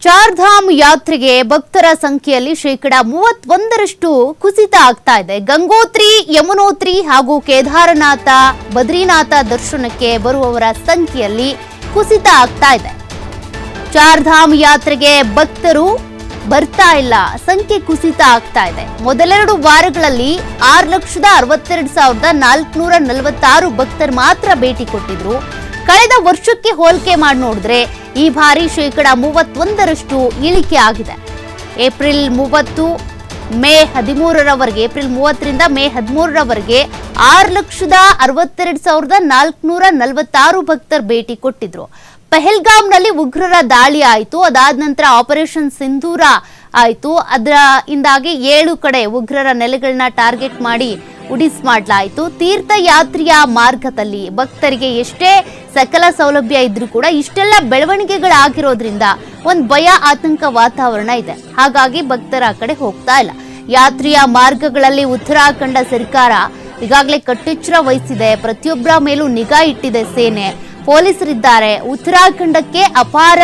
ಚಾರ್ಧಾಮ್ ಯಾತ್ರೆಗೆ ಭಕ್ತರ ಸಂಖ್ಯೆಯಲ್ಲಿ ಶೇಕಡ 31ರಷ್ಟು ಕುಸಿತ ಆಗ್ತಾ ಇದೆ. ಗಂಗೋತ್ರಿ, ಯಮುನೋತ್ರಿ ಹಾಗೂ ಕೇದಾರನಾಥ, ಬದ್ರಿನಾಥ ದರ್ಶನಕ್ಕೆ ಬರುವವರ ಸಂಖ್ಯೆಯಲ್ಲಿ ಕುಸಿತ ಆಗ್ತಾ ಇದೆ. ಚಾರ್ಧಾಮ್ ಯಾತ್ರೆಗೆ ಭಕ್ತರು ಬರ್ತಾ ಇಲ್ಲ, ಸಂಖ್ಯೆ ಕುಸಿತ ಆಗ್ತಾ ಇದೆ. ಮೊದಲೆರಡು ವಾರಗಳಲ್ಲಿ 6,62,446 ಭಕ್ತರು ಮಾತ್ರ ಭೇಟಿ ಕೊಟ್ಟಿದ್ರು. ಕಳೆದ ವರ್ಷಕ್ಕೆ ಹೋಲಿಕೆ ಮಾಡಿ ನೋಡಿದ್ರೆ ಈ ಬಾರಿ ಶೇಕಡ 31ರಷ್ಟು ಇಳಿಕೆ ಆಗಿದೆ. ಏಪ್ರಿಲ್ 30 ಮೇ 13ರವರೆಗೆ ಏಪ್ರಿಲ್ 30ರಿಂದ ಮೇ 13ರವರೆಗೆ 6,62,446 ಭಕ್ತರು ಭೇಟಿ ಕೊಟ್ಟಿದ್ರು. ಪಹಲ್ಗಾಮ್ನಲ್ಲಿ ಉಗ್ರರ ದಾಳಿ ಆಯಿತು. ಅದಾದ ನಂತರ ಆಪರೇಷನ್ ಸಿಂಧೂರ ಆಯಿತು. ಅದರಿಂದಾಗಿ 7 ಕಡೆ ಉಗ್ರರ ನೆಲೆಗಳನ್ನ ಟಾರ್ಗೆಟ್ ಮಾಡಿ ಉಡಿಸ್ ಮಾಡಲಾಯಿತು. ತೀರ್ಥಯಾತ್ರೆಯ ಮಾರ್ಗದಲ್ಲಿ ಭಕ್ತರಿಗೆ ಎಷ್ಟೇ ಸಕಲ ಸೌಲಭ್ಯ ಇದ್ರೂ ಕೂಡ ಇಷ್ಟೆಲ್ಲ ಬೆಳವಣಿಗೆಗಳಾಗಿರೋದ್ರಿಂದ ಒಂದು ಭಯ, ಆತಂಕ ವಾತಾವರಣ ಇದೆ. ಹಾಗಾಗಿ ಭಕ್ತರ ಆ ಕಡೆ ಹೋಗ್ತಾ ಇಲ್ಲ. ಯಾತ್ರೆಯ ಮಾರ್ಗಗಳಲ್ಲಿ ಉತ್ತರಾಖಂಡ ಸರ್ಕಾರ ಈಗಾಗಲೇ ಕಟ್ಟೆಚ್ಚರ ವಹಿಸಿದೆ. ಪ್ರತಿಯೊಬ್ಬರ ಮೇಲೂ ನಿಗಾ ಇಟ್ಟಿದೆ ಸೇನೆ, ಪೊಲೀಸರಿದ್ದಾರೆ. ಉತ್ತರಾಖಂಡಕ್ಕೆ ಅಪಾರ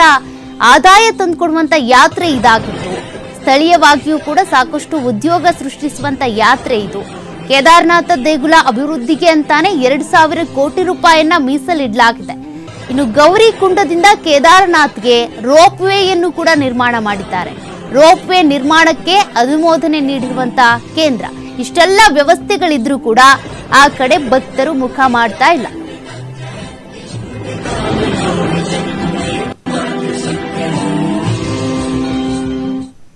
ಆದಾಯ ತಂದುಕೊಡುವಂತ ಯಾತ್ರೆ ಇದಾಗಿತ್ತು. ಸ್ಥಳೀಯವಾಗಿಯೂ ಕೂಡ ಸಾಕಷ್ಟು ಉದ್ಯೋಗ ಸೃಷ್ಟಿಸುವಂತ ಯಾತ್ರೆ ಇದು. ಕೇದಾರನಾಥ ದೇಗುಲ ಅಭಿವೃದ್ಧಿಗೆ ಅಂತಾನೆ 2,000 ಕೋಟಿ ರೂಪಾಯಿಯನ್ನ ಮೀಸಲಿಡಲಾಗಿದೆ. ಇನ್ನು ಗೌರಿ ಕುಂಡದಿಂದ ಕೇದಾರನಾಥ್ಗೆ ರೋಪ್ ವೇಯನ್ನು ಕೂಡ ನಿರ್ಮಾಣ ಮಾಡಿದ್ದಾರೆ. ರೋಪ್ ವೇ ನಿರ್ಮಾಣಕ್ಕೆ ಅನುಮೋದನೆ ನೀಡಿರುವಂತಹ ಕೇಂದ್ರ. ಇಷ್ಟೆಲ್ಲ ವ್ಯವಸ್ಥೆಗಳಿದ್ರೂ ಕೂಡ ಆ ಕಡೆ ಭಕ್ತರು ಮುಖ ಮಾಡ್ತಾ ಇಲ್ಲ.